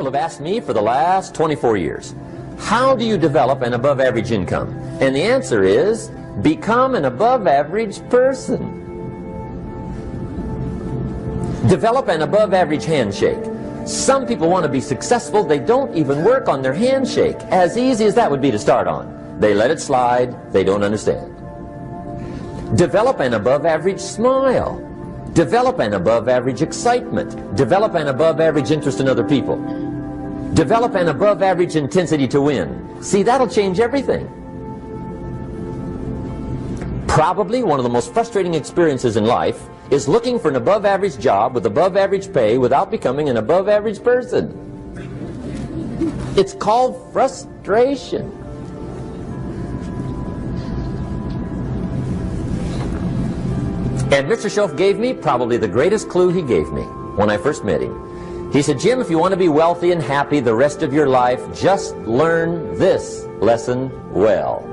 people have asked me for the last 24 years, how do you develop an above average income? And the answer is, become an above average person. Develop an above average handshake. Some people want to be successful, they don't even work on their handshake. As easy as that would be to start on. They let it slide, they don't understand. Develop an above average smile. Develop an above average excitement. Develop an above average interest in other people. Develop an above average intensity to win. See, that'll change everything. Probably one of the most frustrating experiences in life is looking for an above average job with above average pay without becoming an above average person. It's called frustration. And Mr. Schoaf gave me probably the greatest clue he gave me when I first met him. He said, Jim, if you want to be wealthy and happy the rest of your life, just learn this lesson well.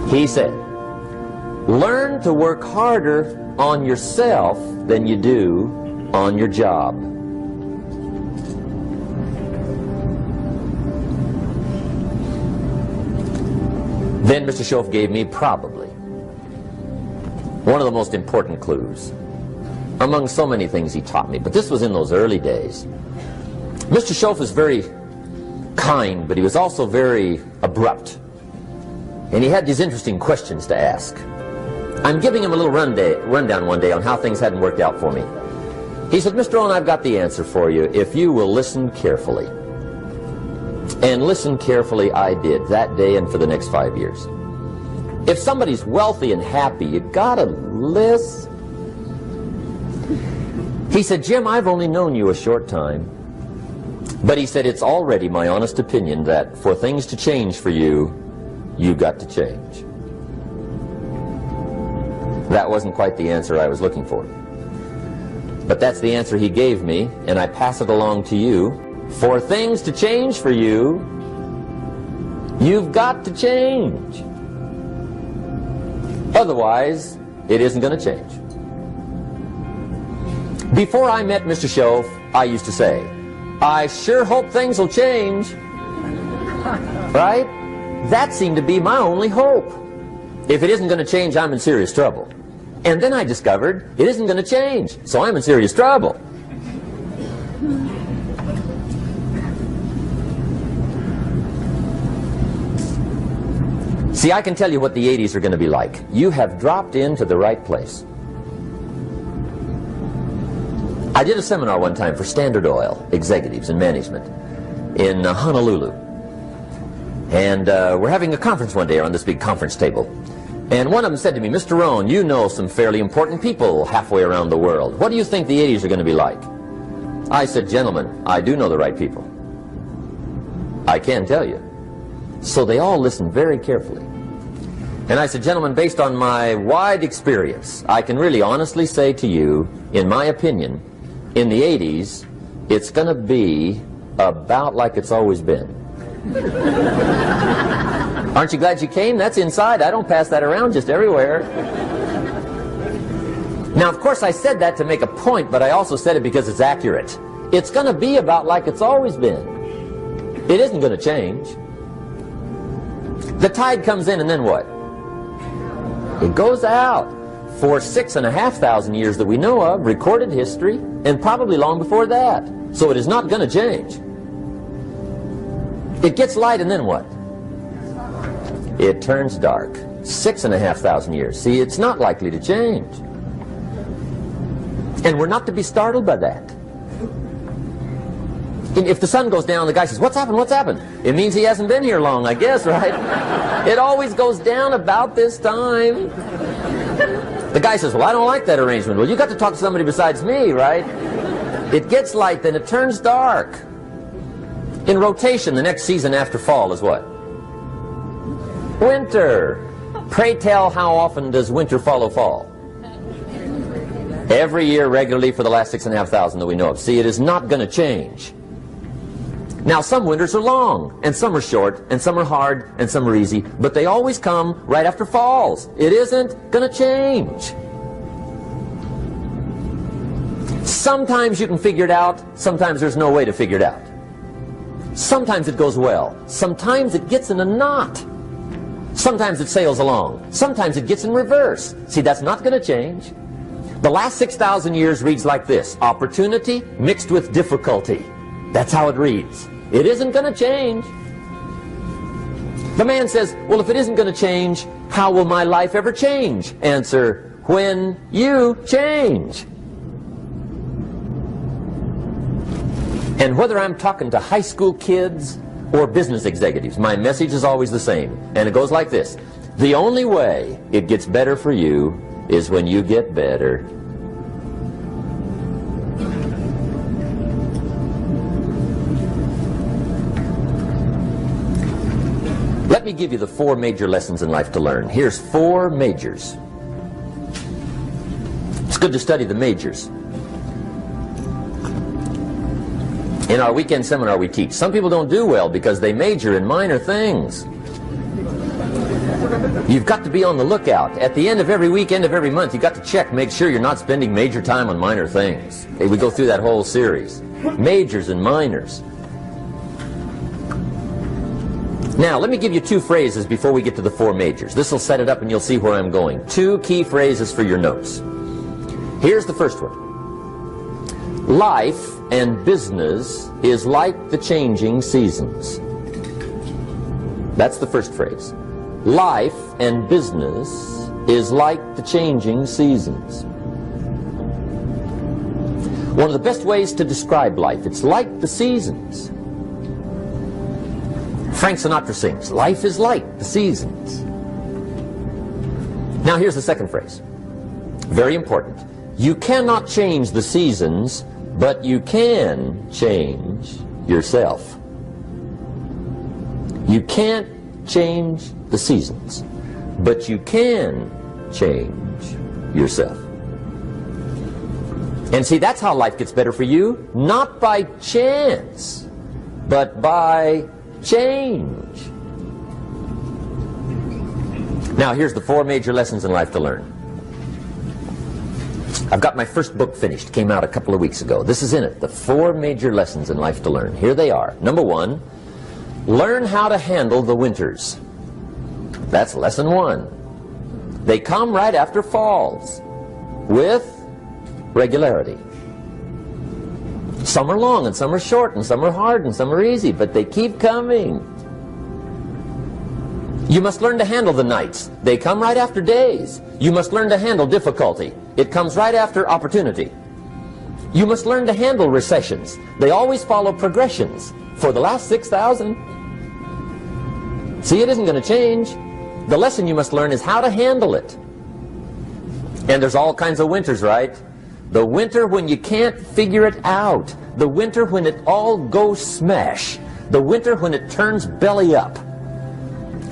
He said, learn to work harder on yourself than you do on your job. Then Mr. Schoaf gave me probably one of the most important clues among so many things he taught me, but this was in those early days. Mr. Schoaf was very kind, but he was also very abrupt. And he had these interesting questions to ask. I'm giving him a little rundown one day on how things hadn't worked out for me. He said, Mr. Rohn, I've got the answer for you if you will listen carefully. And listen carefully I did that day and for the next 5 years. If somebody's wealthy and happy, you gotta listen. He said, Jim, I've only known you a short time. But he said, it's already my honest opinion that for things to change for you, you've got to change. That wasn't quite the answer I was looking for. But that's the answer he gave me, and I pass it along to you. For things to change for you, you've got to change. Otherwise, it isn't going to change. Before I met Mr. Schoaf, I used to say, I sure hope things will change. Right? That seemed to be my only hope. If it isn't going to change, I'm in serious trouble. And then I discovered it isn't going to change, so I'm in serious trouble. See, I can tell you what the 80s are going to be like. You have dropped into the right place. I did a seminar one time for Standard Oil executives and management in Honolulu. And we're having a conference one day on this big conference table. And one of them said to me, Mr. Rohn, you know some fairly important people halfway around the world. What do you think the 80s are going to be like? I said, gentlemen, I do know the right people. I can tell you. So they all listened very carefully. And I said, gentlemen, based on my wide experience, I can really honestly say to you, in my opinion, in the 80s, it's going to be about like it's always been. Aren't you glad you came? That's inside. I don't pass that around just everywhere. Now, of course, I said that to make a point, but I also said it because it's accurate. It's going to be about like it's always been. It isn't going to change. The tide comes in and then what? It goes out. For 6,500 years that we know of, recorded history, and probably long before that. So it is not going to change. It gets light and then what? It turns dark. 6,500 years. See, it's not likely to change. And we're not to be startled by that. If the sun goes down, the guy says, what's happened, what's happened? It means he hasn't been here long, I guess, right? It always goes down about this time. The guy says, well, I don't like that arrangement. Well, you got to talk to somebody besides me, right? It gets light, then it turns dark. In rotation, the next season after fall is what? Winter. Pray tell, how often does winter follow fall? Every year regularly for the last 6,500 that we know of. See, it is not going to change. Now, some winters are long, and some are short, and some are hard, and some are easy, but they always come right after falls. It isn't going to change. Sometimes you can figure it out, sometimes there's no way to figure it out. Sometimes it goes well, sometimes it gets in a knot. Sometimes it sails along, sometimes it gets in reverse. See, that's not going to change. The last 6,000 years reads like this: opportunity mixed with difficulty. That's how it reads. It isn't going to change. The man says, well, if it isn't going to change, how will my life ever change? Answer, when you change. And whether I'm talking to high school kids or business executives, my message is always the same. And it goes like this: the only way it gets better for you is when you get better. Let me give you the 4 major lessons in life to learn. Here's 4 majors. It's good to study the majors. In our weekend seminar we teach, some people don't do well because they major in minor things. You've got to be on the lookout. At the end of every week, end of every month, you've got to check, make sure you're not spending major time on minor things. Okay, we go through that whole series. Majors and minors. Now, let me give you 2 phrases before we get to the 4 majors. This will set it up and you'll see where I'm going. 2 key phrases for your notes. Here's the first one. Life and business is like the changing seasons. That's the first phrase. Life and business is like the changing seasons. One of the best ways to describe life, it's like the seasons. Frank Sinatra sings, life is like the seasons. Now here's the second phrase. Very important. You cannot change the seasons, but you can change yourself. You can't change the seasons, but you can change yourself. And see, that's how life gets better for you, not by chance, but by change. Now here's the 4 major lessons in life to learn. I've got my first book finished, came out a couple of weeks ago. This is in it, the 4 major lessons in life to learn. Here they are. Number 1, learn how to handle the winters. That's lesson 1. They come right after falls, with regularity. Some are long and some are short and some are hard and some are easy, but they keep coming. You must learn to handle the nights. They come right after days. You must learn to handle difficulty. It comes right after opportunity. You must learn to handle recessions. They always follow progressions. For the last 6,000. See, it isn't going to change. The lesson you must learn is how to handle it. And there's all kinds of winters, right? The winter when you can't figure it out. The winter when it all goes smash. The winter when it turns belly up.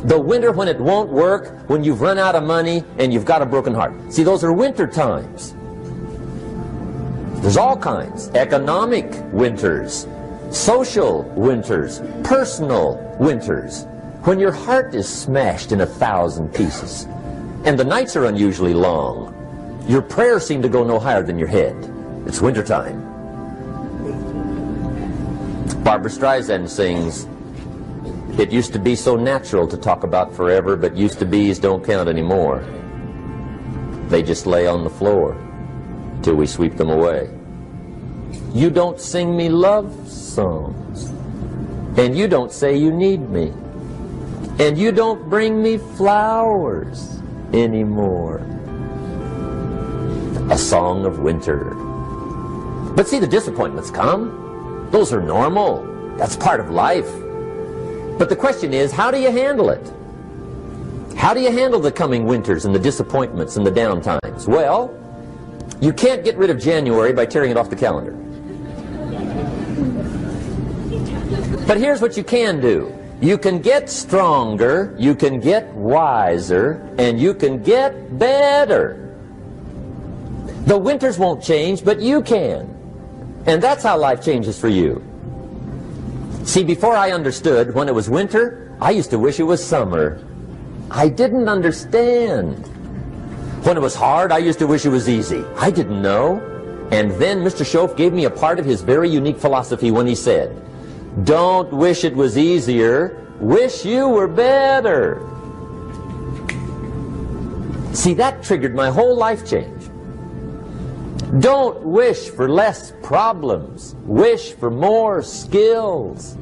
The winter when it won't work, when you've run out of money and you've got a broken heart. See, those are winter times. There's all kinds. Economic winters, social winters, personal winters. When your heart is smashed in 1,000 pieces and the nights are unusually long, your prayers seem to go no higher than your head. It's wintertime. Barbra Streisand sings, it used to be so natural to talk about forever, but used to be's don't count anymore. They just lay on the floor till we sweep them away. You don't sing me love songs, and you don't say you need me, and you don't bring me flowers anymore. A song of winter. But see, the disappointments come. Those are normal. That's part of life. But the question is, how do you handle it? How do you handle the coming winters and the disappointments and the down times? Well, you can't get rid of January by tearing it off the calendar. But here's what you can do. You can get stronger, you can get wiser, and you can get better. The winters won't change, but you can. And that's how life changes for you. See, before I understood, when it was winter, I used to wish it was summer. I didn't understand. When it was hard, I used to wish it was easy. I didn't know. And then Mr. Schoaf gave me a part of his very unique philosophy when he said, "Don't wish it was easier, wish you were better." See, that triggered my whole life change. Don't wish for less problems, wish for more skills.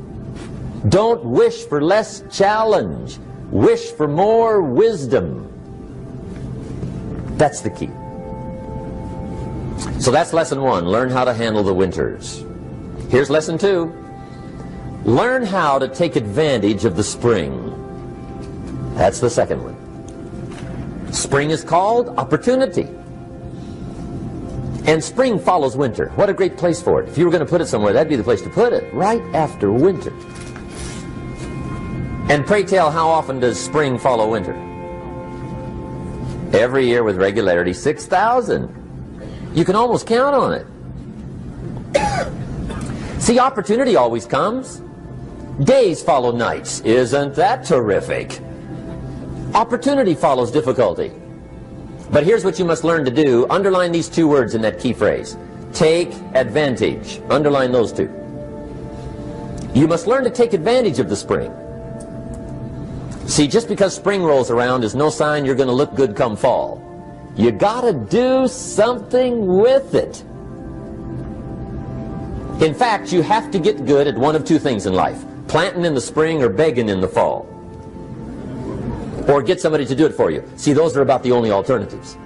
Don't wish for less challenge, wish for more wisdom. That's the key. So that's lesson 1, learn how to handle the winters. Here's lesson 2, learn how to take advantage of the spring. That's the second one. Spring is called opportunity. And spring follows winter. What a great place for it. If you were going to put it somewhere, that'd be the place to put it, right after winter. And pray tell, how often does spring follow winter? Every year with regularity, 6,000. You can almost count on it. See, opportunity always comes. Days follow nights. Isn't that terrific? Opportunity follows difficulty. But here's what you must learn to do. Underline these 2 words in that key phrase. Take advantage. Underline those 2. You must learn to take advantage of the spring. See, just because spring rolls around is no sign you're going to look good come fall. You gotta do something with it. In fact, you have to get good at one of 2 things in life. Planting in the spring or begging in the fall. Or get somebody to do it for you. See, those are about the only alternatives.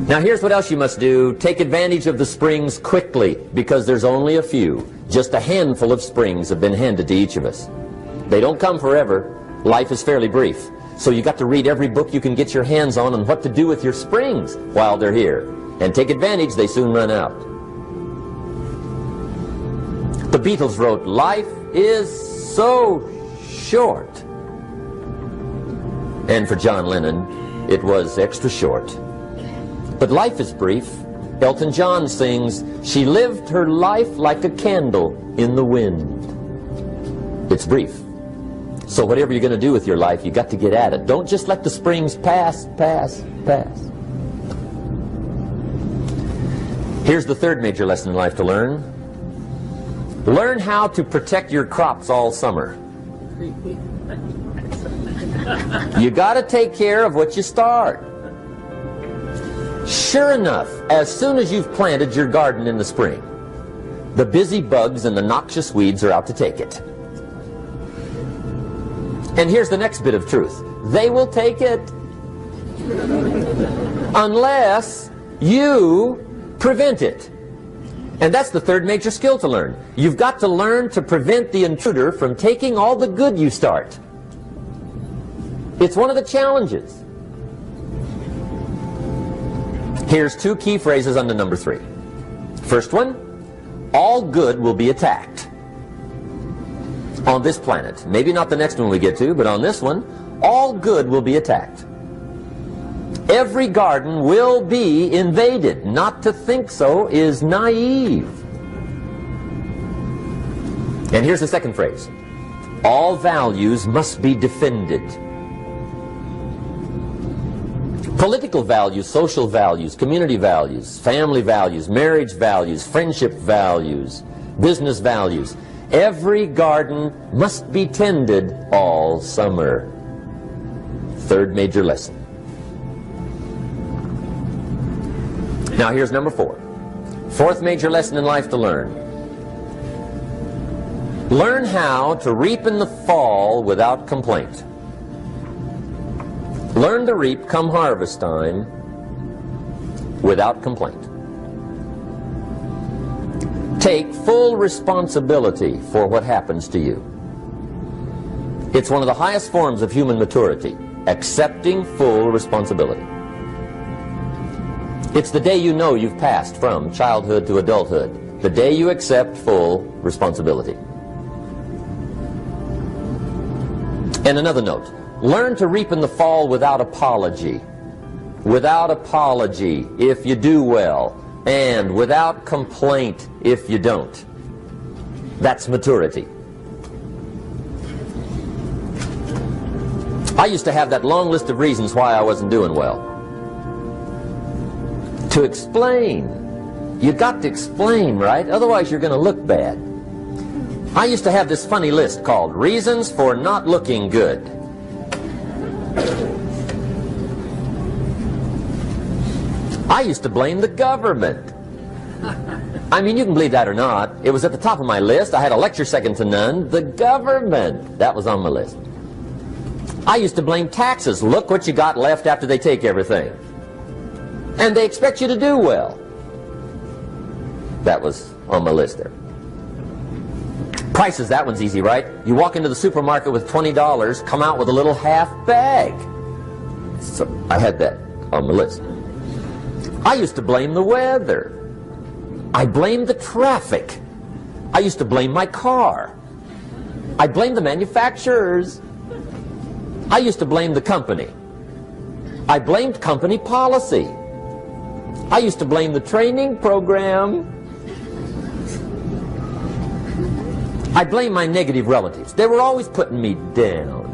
Now here's what else you must do. Take advantage of the springs quickly, because there's only a few. Just a handful of springs have been handed to each of us. They don't come forever. Life is fairly brief. So you got to read every book you can get your hands on what to do with your springs while they're here. And take advantage, they soon run out. The Beatles wrote, "Life is so short." And for John Lennon, it was extra short. But life is brief. Elton John sings, "She lived her life like a candle in the wind." It's brief. So whatever you're going to do with your life, you got to get at it. Don't just let the springs pass. Here's the third major lesson in life to learn. Learn how to protect your crops all summer. You got to take care of what you start. Sure enough, as soon as you've planted your garden in the spring, the busy bugs and the noxious weeds are out to take it. And here's the next bit of truth. They will take it unless you prevent it. And that's the third major skill to learn. You've got to learn to prevent the intruder from taking all the good you start. It's one of the challenges. Here's 2 key phrases under number 3. First one, all good will be attacked. On this planet. Maybe not the next one we get to, but on this one, all good will be attacked. Every garden will be invaded. Not to think so is naive. And here's the second phrase. All values must be defended. Political values, social values, community values, family values, marriage values, friendship values, business values. Every garden must be tended all summer. Third major lesson. Now here's number 4. Fourth major lesson in life to learn. Learn how to reap in the fall without complaint. Learn to reap come harvest time without complaint. Take full responsibility for what happens to you. It's one of the highest forms of human maturity, accepting full responsibility. It's the day you know you've passed from childhood to adulthood, the day you accept full responsibility. And another note, learn to reap in the fall without apology. Without apology if you do well, and without complaint if you don't. That's maturity. I used to have that long list of reasons why I wasn't doing well. To explain. You got to explain, right? Otherwise you're going to look bad. I used to have this funny list called Reasons for Not Looking Good. I used to blame the government. I mean, you can believe that or not. It was at the top of my list. I had a lecture second to none. The government. That was on my list. I used to blame taxes. Look what you got left after they take everything. And they expect you to do well. That was on my list there. Prices, that one's easy, right? You walk into the supermarket with $20, come out with a little half bag. So I had that on my list. I used to blame the weather. I blamed the traffic. I used to blame my car. I blamed the manufacturers. I used to blame the company. I blamed company policy. I used to blame the training program. I blame my negative relatives. They were always putting me down.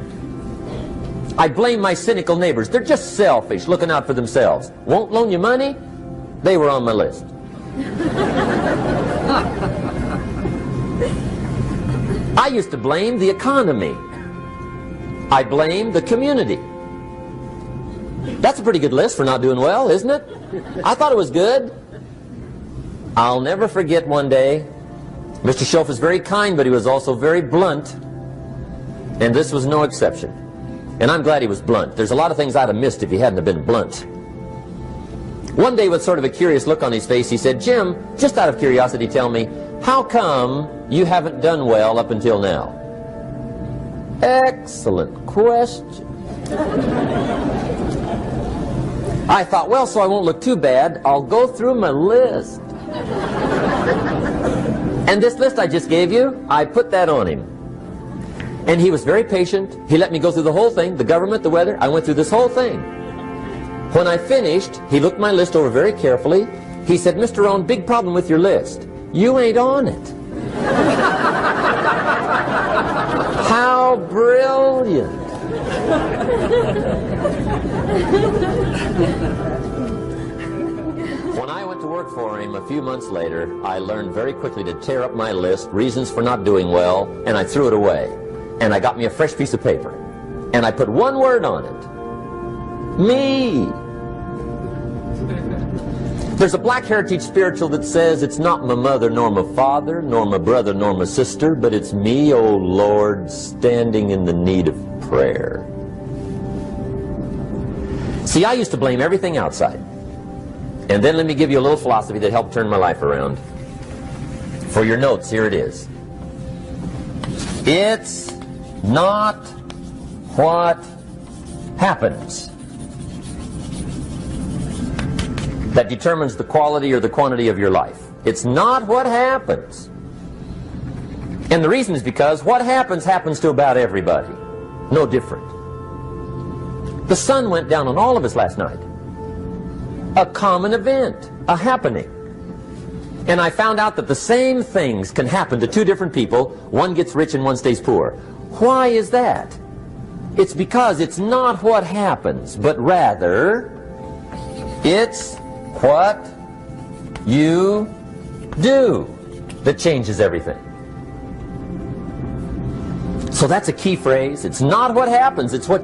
I blame my cynical neighbors. They're just selfish, looking out for themselves. Won't loan you money? They were on my list. I used to blame the economy. I blamed the community. That's a pretty good list for not doing well, isn't it? I thought it was good. I'll never forget one day, Mr. Shelf was very kind, but he was also very blunt. And this was no exception. And I'm glad he was blunt. There's a lot of things I'd have missed if he hadn't have been blunt. One day, with sort of a curious look on his face, he said, Jim, just out of curiosity, tell me, how come you haven't done well up until now? Excellent question. I thought, well, so I won't look too bad, I'll go through my list. And this list I just gave you, I put that on him. And he was very patient. He let me go through the whole thing, the government, the weather. I went through this whole thing. When I finished, he looked my list over very carefully. He said, Mr. Rohn, big problem with your list. You ain't on it. How brilliant. When I went to work for him a few months later, I learned very quickly to tear up my list, reasons for not doing well, and I threw it away. And I got me a fresh piece of paper. And I put one word on it. Me. There's a Black Heritage spiritual that says, it's not my mother nor my father, nor my brother nor my sister, but it's me, oh Lord, standing in the need of prayer. See, I used to blame everything outside. And then let me give you a little philosophy that helped turn my life around. For your notes, here it is. It's not what happens that determines the quality or the quantity of your life. It's not what happens. And the reason is because what happens happens to about everybody. No different. The sun went down on all of us last night. A common event, a happening. And I found out that the same things can happen to two different people. One gets rich and one stays poor. Why is that? It's because it's not what happens, but rather it's what you do that changes everything. So that's a key phrase. It's not what happens, it's what